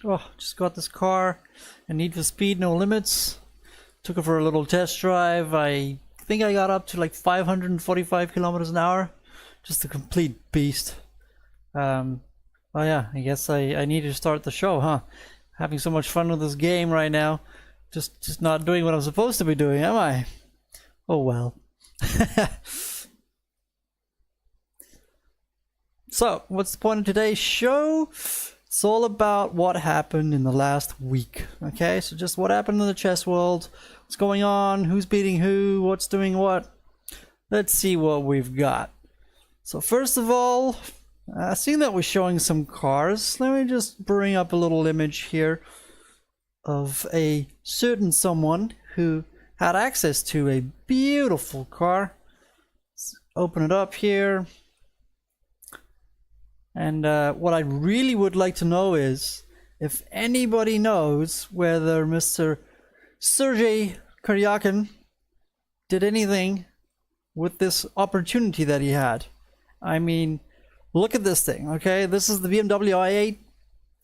Oh, just got this car and Need for Speed No Limits. Took it for a little test drive. I think I got up to like 545 kilometers an hour. Just a complete beast. Oh yeah, I guess I need to start the show, huh? Having so much fun with this game right now. Just not doing what I'm supposed to be doing, am I? Oh well. So, what's the point of today's show? It's all about what happened in the last week. Okay, so just what happened in the chess world, what's going on, who's beating who, what's doing what. Let's see what we've got. So first of all, seeing that we're showing some cars, let me just bring up a little image here of a certain someone who had access to a beautiful car. Let's open it up here. And what I really would like to know is if anybody knows whether Mr. Sergei Karyakin did anything with this opportunity that he had. I mean, look at this thing, okay? This is the BMW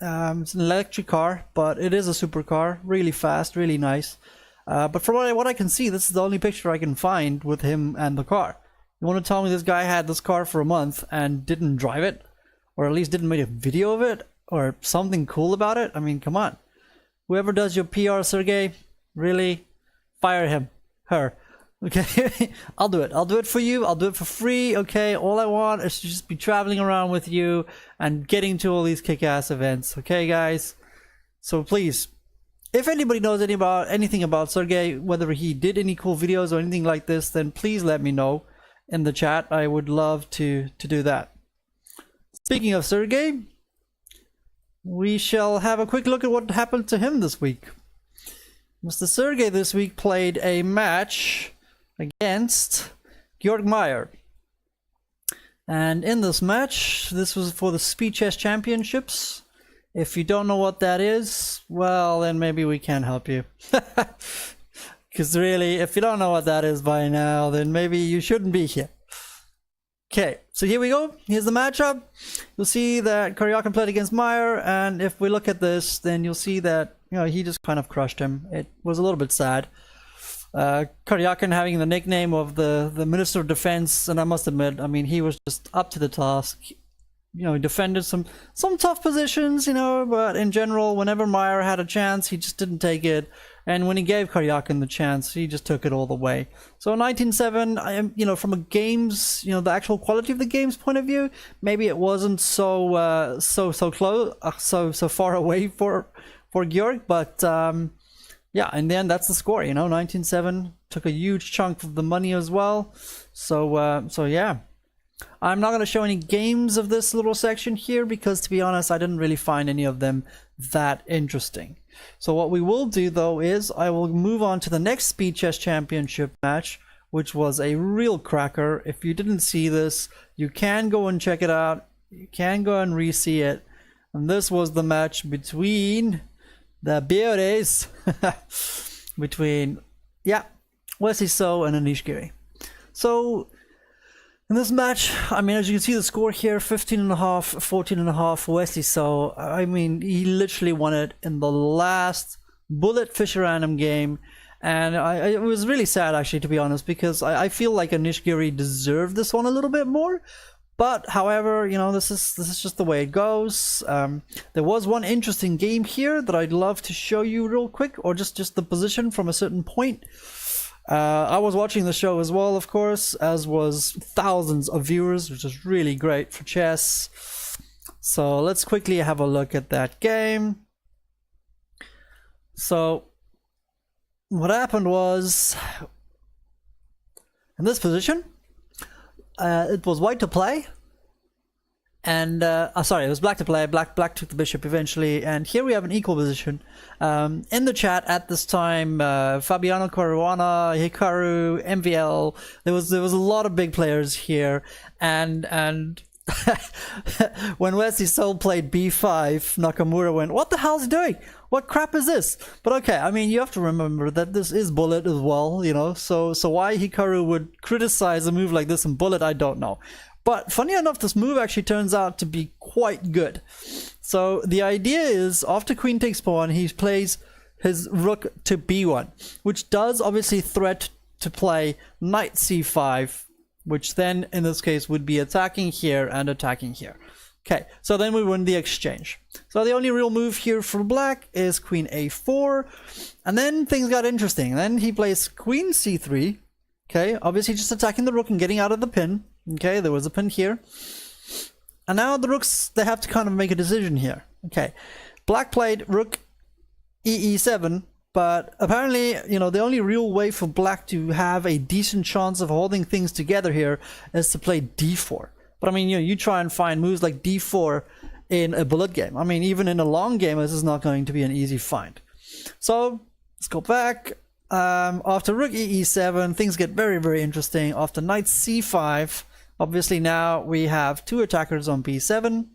i8. It's an electric car, but it is a supercar. Really fast, really nice. But from what I can see, this is the only picture I can find with him and the car. You want to tell me this guy had this car for a month and didn't drive it? Or at least didn't make a video of it? Or something cool about it? I mean, come on. Whoever does your PR, Sergey, really, fire him. Her. Okay? I'll do it. I'll do it for you. I'll do it for free. Okay? All I want is to just be traveling around with you and getting to all these kick-ass events. Okay, guys? So please, if anybody knows anything about Sergey, whether he did any cool videos or anything like this, then please let me know in the chat. I would love to do that. Speaking of Sergey, we shall have a quick look at what happened to him this week. Mr. Sergey this week played a match against Georg Meyer. And in this match, this was for the Speed Chess Championships. If you don't know what that is, well, then maybe we can't help you. Because really, if you don't know what that is by now, then maybe you shouldn't be here. Okay, so here we go. Here's the matchup. You'll see that Karyakin played against Meyer, and if we look at this, then you'll see that, you know, he just kind of crushed him. It was a little bit sad. Karyakin having the nickname of the Minister of Defense, and I must admit, I mean, he was just up to the task. You know, he defended some tough positions, you know, but in general, whenever Meyer had a chance, he just didn't take it. And when he gave Karyakin the chance, he just took it all the way. So 19-7, I am, you know, from a games, you know, the actual quality of the game's point of view, maybe it wasn't so close, so far away for Georg, but yeah, in the end, that's the score. You know, 19-7 took a huge chunk of the money as well. So yeah. I'm not going to show any games of this little section here because, to be honest, I didn't really find any of them that interesting. So what we will do, though, is I will move on to the next Speed Chess Championship match, which was a real cracker. If you didn't see this, you can go and check it out. You can go and re-see it. And this was the match between the Beores, between, yeah, Wesley So and Anish Giri. So in this match, I mean, as you can see the score here, 15.5, 14.5, Wesley So. I mean, he literally won it in the last bullet Fisher Random game. And it was really sad, actually, to be honest, because I feel like Anish Giri deserved this one a little bit more. But, however, you know, this is just the way it goes. There was one interesting game here that I'd love to show you real quick, or just the position from a certain point. I was watching the show as well, of course, as was thousands of viewers, which is really great for chess. So let's quickly have a look at that game. So what happened was, in this position, it was white to play, and sorry, it was black to play. Black took the bishop eventually, and here we have an equal position. In the chat at this time, Fabiano Caruana, Hikaru, MVL, there was a lot of big players here, and when Wesley So played b5, Nakamura went, "What the hell is he doing? What crap is this?" But okay, I mean, you have to remember that this is bullet as well, you know, so why Hikaru would criticize a move like this in bullet, I don't know. But funny enough, this move actually turns out to be quite good. So the idea is after queen takes pawn, he plays his rook to b1, which does obviously threat to play knight c5, which then in this case would be attacking here and attacking here. Okay, so then we win the exchange. So the only real move here for black is queen a4, and then things got interesting. Then he plays queen c3. Okay, obviously just attacking the rook and getting out of the pin. Okay, there was a pin here. And now the rooks, they have to kind of make a decision here. Okay, black played rook e7, but apparently, you know, the only real way for black to have a decent chance of holding things together here is to play d4. But I mean, you know, you try and find moves like d4 in a bullet game. I mean, even in a long game, this is not going to be an easy find. So let's go back. After rook e7, things get very, very interesting. After knight c5, obviously now we have two attackers on b7.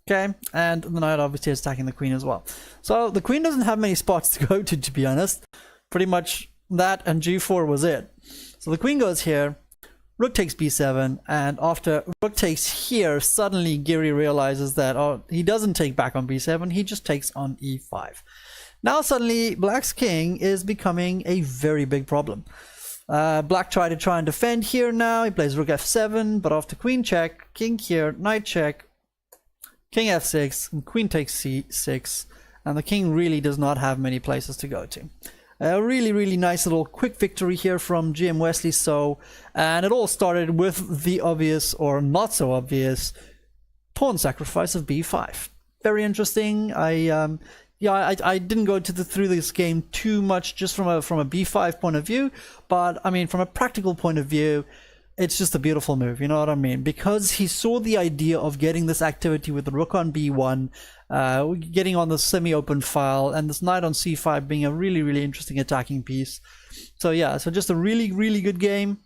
Okay, and the knight obviously is attacking the queen as well. So the queen doesn't have many spots to go to be honest. Pretty much that and g4 was it. So the queen goes here. Rook takes b7, and after rook takes here, suddenly Giri realizes that, oh, he doesn't take back on b7, he just takes on e5. Now suddenly black's king is becoming a very big problem. Black tried to try and defend here now, he plays rook f7, but after queen check, king here, knight check, king f6, and queen takes c6, and the king really does not have many places to go to. A really, really nice little quick victory here from GM Wesley So, and it all started with the obvious, or not so obvious, pawn sacrifice of b5. Very interesting. I didn't go through this game too much just from a b5 point of view, but I mean from a practical point of view, it's just a beautiful move, you know what I mean? Because he saw the idea of getting this activity with the rook on b1, getting on the semi-open file, and this knight on c5 being a really, really interesting attacking piece. So yeah, so just a really, really good game.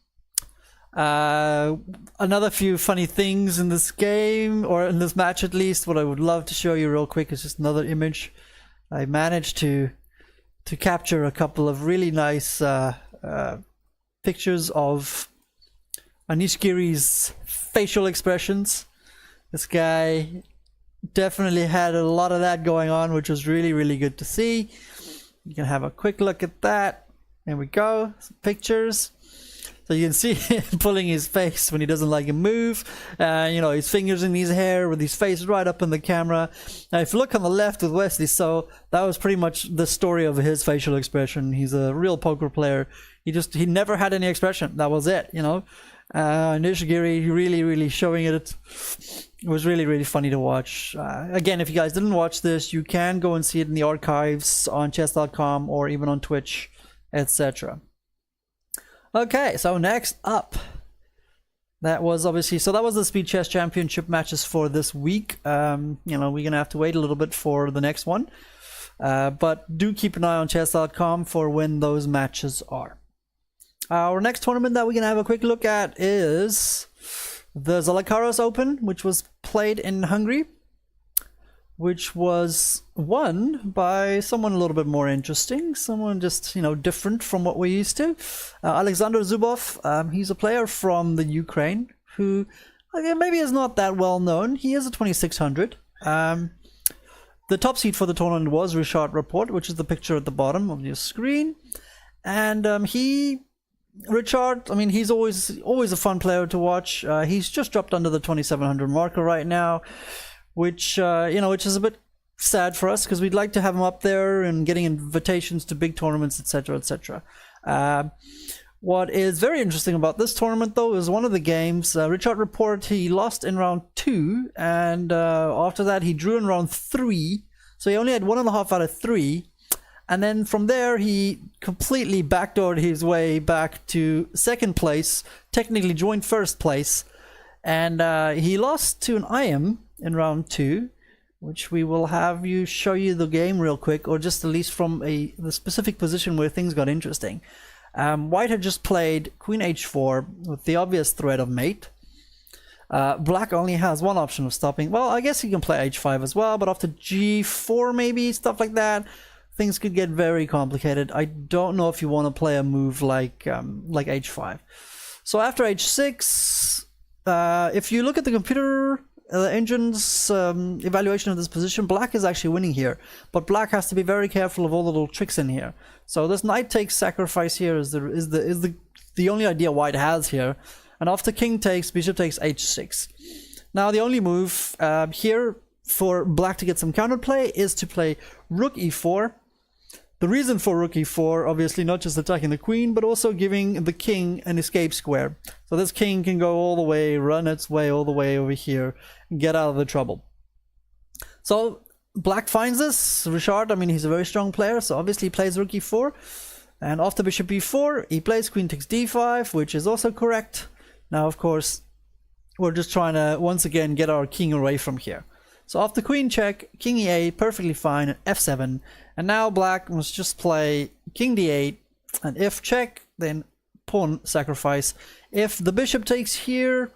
Another few funny things in this game, or in this match at least, what I would love to show you real quick is just another image. I managed to capture a couple of really nice pictures of Anish Giri's facial expressions. This guy definitely had a lot of that going on, which was really, really good to see. You can have a quick look at that. There we go, some pictures. So you can see him pulling his face when he doesn't like a move. You know, his fingers in his hair with his face right up in the camera. Now, if you look on the left with Wesley, so that was pretty much the story of his facial expression. He's a real poker player. He never had any expression. That was it, you know. Anish Giri really, really showing it. It was really, really funny to watch. Again, if you guys didn't watch this, you can go and see it in the archives on chess.com or even on Twitch, etc. Okay, so next up, that was obviously, so that was the Speed Chess Championship matches for this week. You know, we're gonna have to wait a little bit for the next one, but do keep an eye on chess.com for when those matches are. Our next tournament that we're gonna have a quick look at is the Zalakaros Open, which was played in Hungary, which was won by someone a little bit more interesting, someone just, you know, different from what we're used to. Alexander Zubov, he's a player from the Ukraine who maybe is not that well known. He is a 2600. The top seed for the tournament was Richard Rapport, which is the picture at the bottom of your screen. And Richard, I mean, he's always a fun player to watch. He's just dropped under the 2700 marker right now, which you know, which is a bit sad for us because we'd like to have him up there and getting invitations to big tournaments, etc., etc. What is very interesting about this tournament, though, is one of the games, Richard Rapport, he lost in round 2, and after that he drew in round 3, so he only had 1.5 out of 3. And then from there, he completely backdoored his way back to second place, technically joined first place, and he lost to an IM in round 2, which we will have you show you the game real quick, or just at least from the specific position where things got interesting. White had just played queen h4 with the obvious threat of mate. Black only has one option of stopping. Well, I guess he can play h5 as well, but after g4 maybe, stuff like that, things could get very complicated. I don't know if you want to play a move like h5. So after h6, if you look at the computer engine's evaluation of this position, black is actually winning here, but black has to be very careful of all the little tricks in here. So this knight takes sacrifice here is the only idea white has here, and after king takes, bishop takes h6. Now the only move here for black to get some counterplay is to play rook e4. The reason for rook e4, obviously not just attacking the queen, but also giving the king an escape square. So this king can go all the way, run its way all the way over here, and get out of the trouble. So black finds this. Richard, I mean, he's a very strong player, so obviously he plays rook e4. And after bishop e4, he plays queen takes d5, which is also correct. Now, of course, we're just trying to, once again, get our king away from here. So after queen check, king e8, perfectly fine, f7. And now black must just play king d8, and if check, then pawn sacrifice. If the bishop takes here,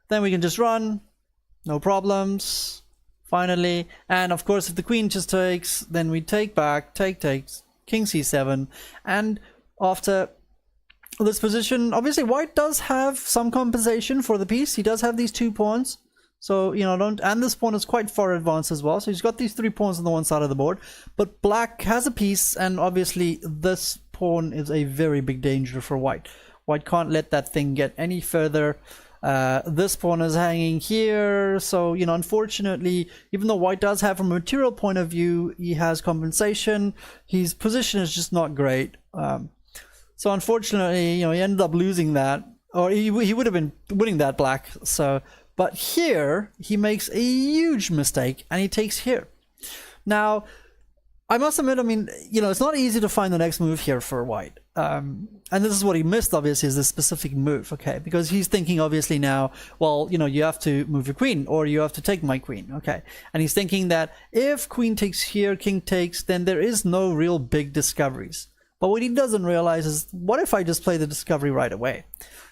then we can just run, no problems, finally. And of course, if the queen just takes, then we take back, takes, king c7. And after this position, obviously white does have some compensation for the piece. He does have these 2 pawns. So, you know, and this pawn is quite far advanced as well. So he's got these 3 pawns on the one side of the board. But black has a piece, and obviously this pawn is a very big danger for white. White can't let that thing get any further. This pawn is hanging here. So, you know, unfortunately, even though white does have from a material point of view, he has compensation. His position is just not great. So unfortunately, you know, he ended up losing that. Or he would have been winning that, black. So... But here, he makes a huge mistake, and he takes here. Now, I must admit, I mean, you know, it's not easy to find the next move here for white. And this is what he missed, obviously, is this specific move, okay? Because he's thinking, obviously, now, well, you know, you have to move your queen, or you have to take my queen, okay? And he's thinking that if queen takes here, king takes, then there is no real big discoveries. But what he doesn't realize is, what if I just play the discovery right away?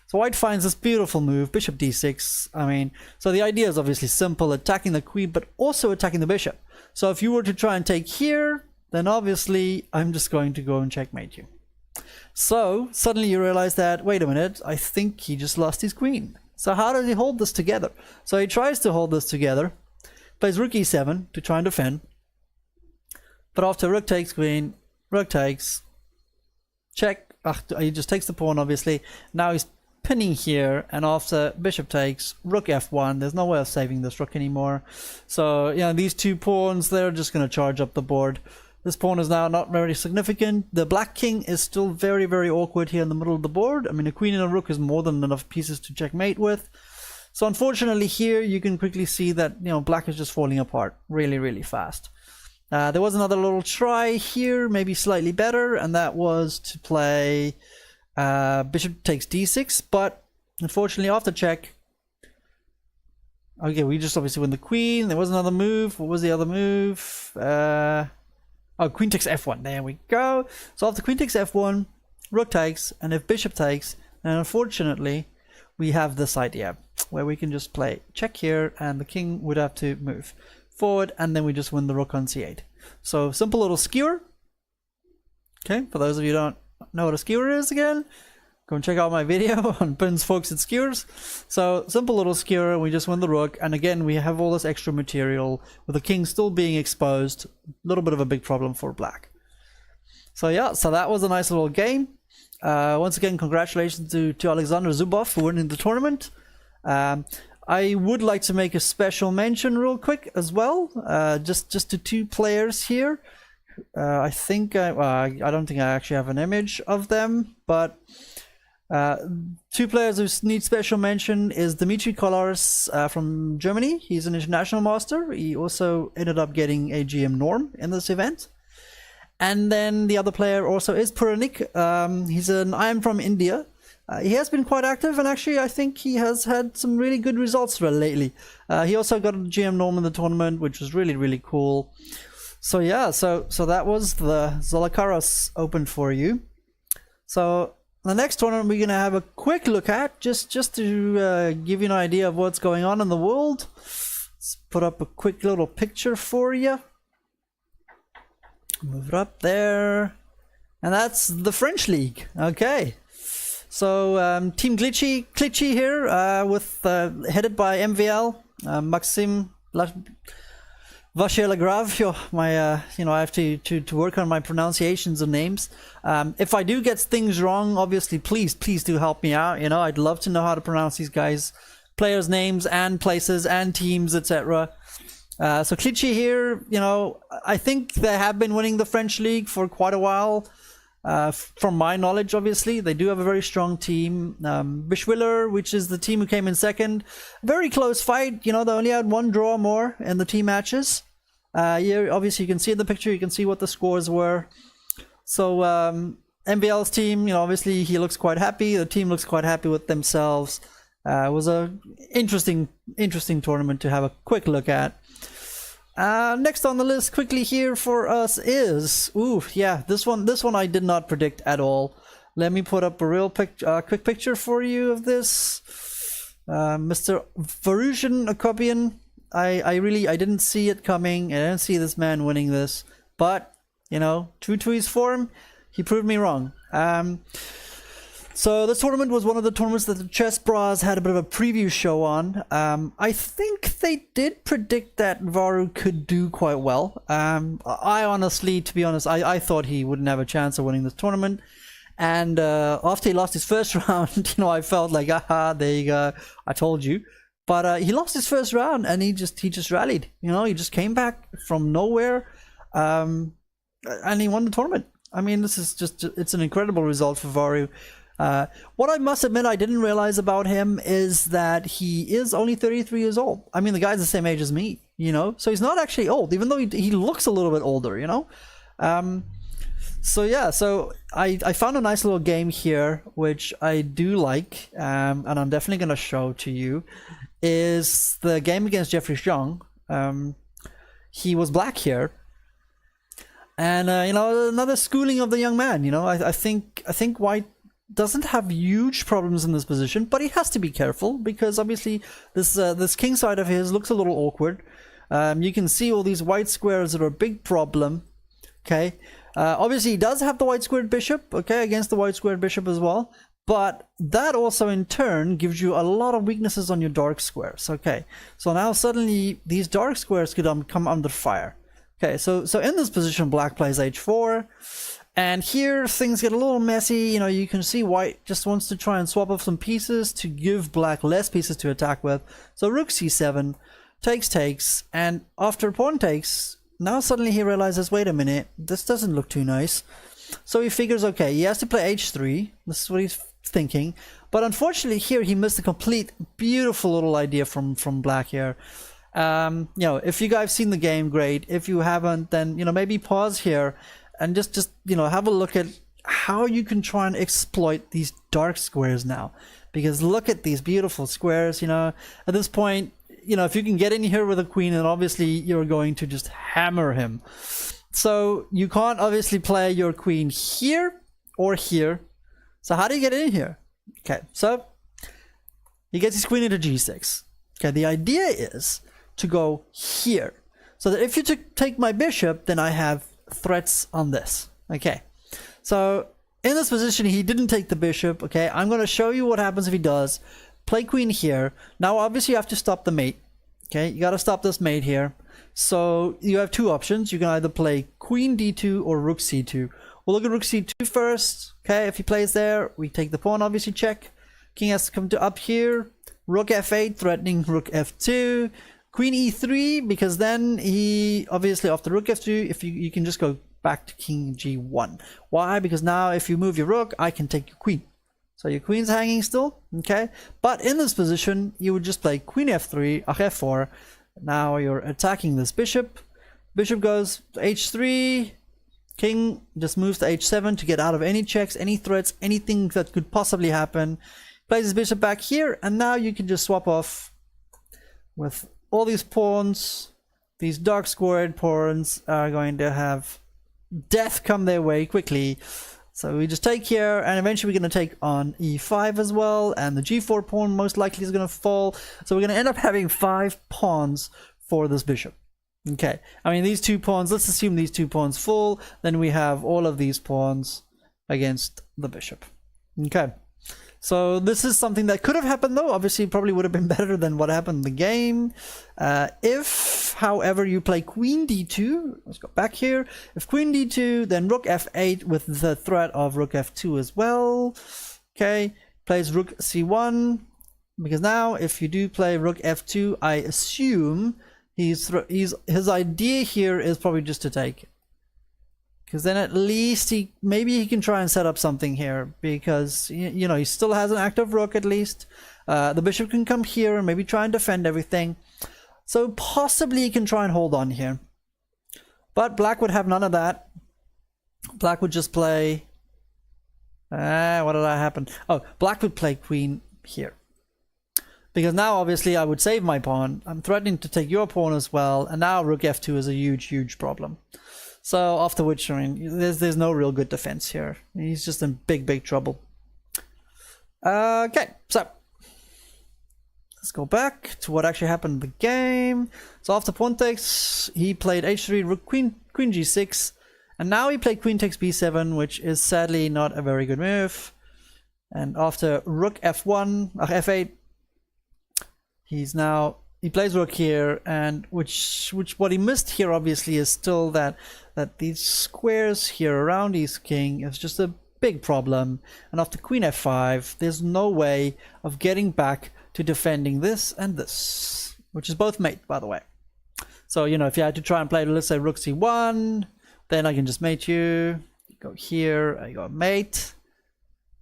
So white finds this beautiful move, bishop d6. I mean, so the idea is obviously simple, attacking the queen, but also attacking the bishop. So if you were to try and take here, then obviously I'm just going to go and checkmate you. So suddenly you realize that, wait a minute, I think he just lost his queen. So how does he hold this together? So he tries to hold this together, plays rook e7 to try and defend. But after rook takes queen, rook takes, check, he just takes the pawn obviously. Now he's pinning here, and after bishop takes, rook f1, there's no way of saving this rook anymore. So yeah, these 2 pawns, they're just going to charge up the board. This pawn is now not very significant. The black king is still very, very awkward here in the middle of the board. I mean, a queen and a rook is more than enough pieces to checkmate with. So unfortunately here, you can quickly see that, you know, black is just falling apart really, really fast. There was another little try here, maybe slightly better, and that was to play bishop takes d6, but unfortunately after check, okay, we just obviously win the queen. There was another move. What was the other move? Oh, queen takes f1. There we go. So after queen takes f1, rook takes, and if bishop takes, and unfortunately we have this idea where we can just play check here, and the king would have to move forward, and then we just win the rook on c8. So simple little skewer. Okay, for those of you who don't know what a skewer is, again, go and check out my video on pins, forks, and skewers. So simple little skewer, we just win the rook, and again we have all this extra material with the king still being exposed. A little bit of a big problem for black. So yeah, so that was a nice little game. Once again, congratulations to Alexander Zubov for winning the tournament. I would like to make a special mention real quick as well, just to 2 players here. I think I don't think I actually have an image of them, but 2 players who need special mention is Dmitry Kolarz from Germany. He's an international master. He also ended up getting a GM norm in this event. And then the other player also is Puranik. He's an IM from India. He has been quite active, and actually I think he has had some really good results lately. He also got a GM norm in the tournament, which was really, really cool. So yeah, so that was the Zalakaros Open for you. So the next tournament we're going to have a quick look at, just to give you an idea of what's going on in the world. Let's put up a quick little picture for you. Move it up there. And that's the French League. Okay. So Team Glitchy here, with headed by MVL. Maxim Vacher-Lagrave. My, you know, I have to work on my pronunciations of names. If I do get things wrong, obviously, please do help me out. You know, I'd love to know how to pronounce these guys, players' names and places and teams, etc. So Clichy here, you know, I think they have been winning the French league for quite a while. From my knowledge, obviously, they do have a very strong team. Bischwiller, which is the team who came in second, very close fight. You know, they only had one draw more in the team matches. Here, obviously, you can see in the picture, you can see what the scores were. So MVL's team, you know, obviously he looks quite happy. The team looks quite happy with themselves. It was a interesting tournament to have a quick look at. Next on the list quickly here for us is, this one I did not predict at all. Let me put up a real quick picture for you of this. Mr. Varusian Akopian. I didn't see it coming. I didn't see this man winning this, but you know, true to his form, he proved me wrong. So this tournament was one of the tournaments that the Chess Bras had a bit of a preview show on. I think they did predict that Varu could do quite well. I honestly, to be honest, I thought he wouldn't have a chance of winning this tournament. And after he lost his first round, you know, I felt like, aha, there you go, I told you. But he lost his first round and he just rallied. You know, he just came back from nowhere, and he won the tournament. I mean, this is it's an incredible result for Varu. What I must admit I didn't realize about him is that he is only 33 years old. I mean, the guy's the same age as me, you know, so he's not actually old, even though he looks a little bit older, you know. So yeah, so I found a nice little game here, which I do like, and I'm definitely going to show to you, is the game against Jeffrey Zhang. He was black here. And, you know, another schooling of the young man, you know. I think White doesn't have huge problems in this position, but he has to be careful because obviously this king side of his looks a little awkward. You can see all these white squares that are a big problem. Okay, obviously he does have the white squared bishop, okay, against the white squared bishop as well, but that also in turn gives you a lot of weaknesses on your dark squares. Okay, so now suddenly these dark squares could come under fire. Okay, so in this position black plays h4. And here things get a little messy. You know, you can see White just wants to try and swap off some pieces to give Black less pieces to attack with. So Rook c7, takes, and after pawn takes, now suddenly he realizes, wait a minute, this doesn't look too nice. So he figures, okay, he has to play h3. This is what he's thinking. But unfortunately here he missed a complete beautiful little idea from Black here. You know, if you guys have seen the game, great. If you haven't, then, you know, maybe pause here and just you know, have a look at how you can try and exploit these dark squares now. Because look at these beautiful squares, you know. At this point, you know, if you can get in here with a queen, then obviously you're going to just hammer him. So you can't obviously play your queen here or here. So how do you get in here? Okay, so he gets his queen into g6. Okay, the idea is to go here. So that if you take my bishop, then I have threats on this. Okay, so in this position he didn't take the bishop. Okay, I'm going to show you what happens if he does. Play queen here. Now obviously you have to stop the mate. Okay, you got to stop this mate here. So you have two options. You can either play queen d2 or rook c2. We'll look at rook c2 first. Okay, if he plays there, we take the pawn, obviously check. King has to come to up here. Rook f8 threatening rook f2. Queen e3, because then he obviously after rook f2, if you can just go back to king g1. Why? Because now if you move your rook, I can take your queen. So your queen's hanging still, okay? But in this position, you would just play queen f3, f4. Now you're attacking this bishop. Bishop goes to h3. King just moves to h7 to get out of any checks, any threats, anything that could possibly happen. Plays his bishop back here, and now you can just swap off with all these pawns. These dark squared pawns are going to have death come their way quickly. So we just take here, and eventually we're going to take on e5 as well, and the g4 pawn most likely is going to fall. So we're going to end up having 5 pawns for this bishop. Okay, I mean these 2 pawns, let's assume these 2 pawns fall, then we have all of these pawns against the bishop. Okay, So this is something that could have happened, though. Obviously, probably would have been better than what happened in the game. If, however, you play queen d2, let's go back here. If queen d2, then rook f8 with the threat of rook f2 as well. Okay, plays rook c1, because now if you do play rook f2, I assume his idea here is probably just to take. Because then at least maybe he can try and set up something here, because you know, he still has an active rook at least. The bishop can come here and maybe try and defend everything. So possibly he can try and hold on here. But black would have none of that. Black would just play... what did that happen? Oh, black would play queen here. Because now obviously I would save my pawn. I'm threatening to take your pawn as well. And now rook f2 is a huge problem. So after which, I mean, there's no real good defense here. He's just in big trouble. Okay, so let's go back to what actually happened in the game. So after pawn takes, he played h3, rook, queen g6, and now he played queen takes b7, which is sadly not a very good move. And after rook f1, f8, he plays rook here, and which what he missed here obviously is still that these squares here around his king is just a big problem. And after queen f5, there's no way of getting back to defending this and this, which is both mate, by the way. So, you know, if you had to try and play, let's say rook c1, then I can just mate you. Go here, I go mate.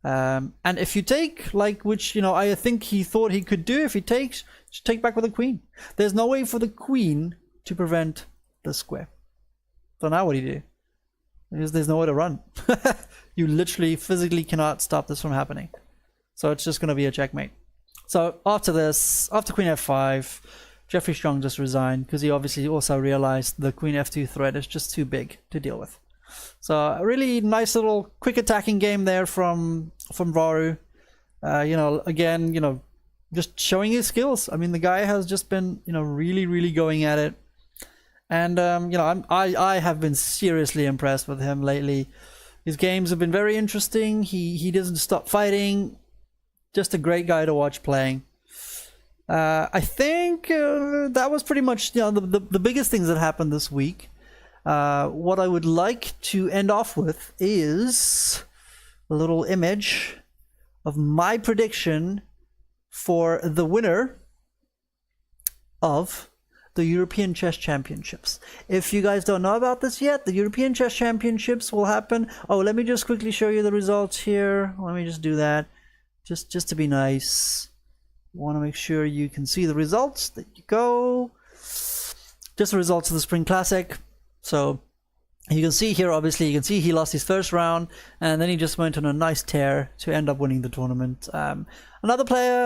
And if you take, like, which, you know, I think he thought he could do, if he takes, just take back with the queen. There's no way for the queen to prevent the square. So now what do you do? Because there's nowhere to run. You literally physically cannot stop this from happening. So it's just going to be a checkmate. So after this, after queen f5, Jeffrey Strong just resigned, because he obviously also realized the queen f2 threat is just too big to deal with. So a really nice little quick attacking game there from Varu. You know, again, you know, just showing his skills. I mean, the guy has just been, you know, really going at it. And you know, I have been seriously impressed with him lately. His games have been very interesting. He doesn't stop fighting. Just a great guy to watch playing. I think that was pretty much, you know, the biggest things that happened this week. What I would like to end off with is a little image of my prediction for the winner of the European Chess Championships. If you guys don't know about this yet, the European Chess Championships will happen. Oh, let me just quickly show you the results here. Let me just do that, just to be nice. Want to make sure you can see the results. There you go. Just the results of the Spring Classic. So you can see here, obviously, you can see he lost his first round, and then he just went on a nice tear to end up winning the tournament. Another player,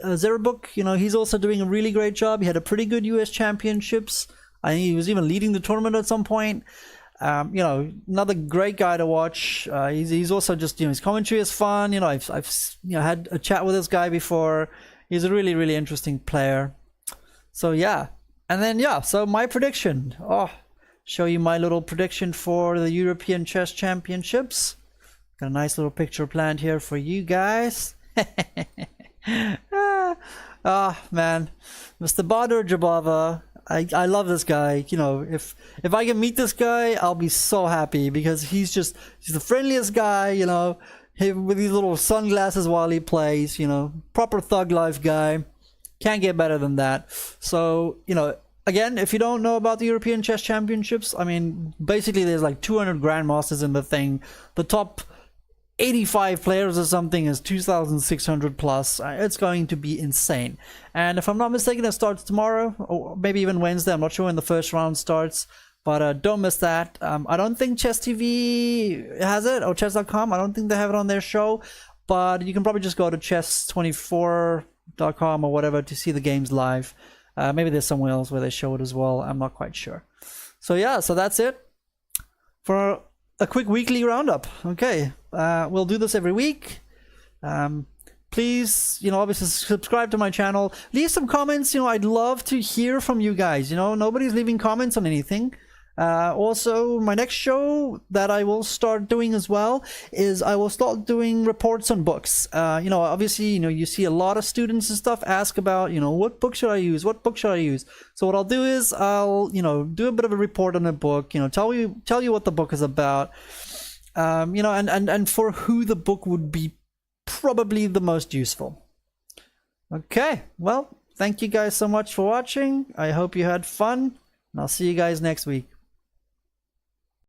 Zerabuk, you know, he's also doing a really great job. He had a pretty good US Championships. I think he was even leading the tournament at some point. You know, another great guy to watch. He's also just, you know, his commentary is fun. You know, I've you know, had a chat with this guy before. He's a really interesting player. So yeah, and then yeah, so my prediction. Oh, show you my little prediction for the European Chess Championships. Got a nice little picture planned here for you guys. Man, Mr. Badr Jabava. I love this guy. You know, if I can meet this guy, I'll be so happy, because he's the friendliest guy, you know, with these little sunglasses while he plays, you know, proper thug life guy. Can't get better than that. So, you know, again, if you don't know about the European Chess Championships, I mean, basically there's like 200 grandmasters in the thing. The top 85 players or something is 2,600 plus. It's going to be insane. And if I'm not mistaken, it starts tomorrow, or maybe even Wednesday. I'm not sure when the first round starts, but don't miss that. I don't think Chess TV has it, or chess.com. I don't think they have it on their show, but you can probably just go to chess24.com or whatever to see the games live. Maybe there's somewhere else where they show it as well. I'm not quite sure. So yeah, so that's it for a quick weekly roundup. Okay, we'll do this every week. Please, you know, obviously subscribe to my channel. Leave some comments. You know, I'd love to hear from you guys. You know, nobody's leaving comments on anything. Also, my next show that I will start doing as well is I will start doing reports on books. Obviously, you see a lot of students and stuff ask about, what book should I use? What book should I use? So what I'll do is I'll, do a bit of a report on a book, tell you what the book is about, and for who the book would be probably the most useful. Okay, well, thank you guys so much for watching. I hope you had fun, and I'll see you guys next week.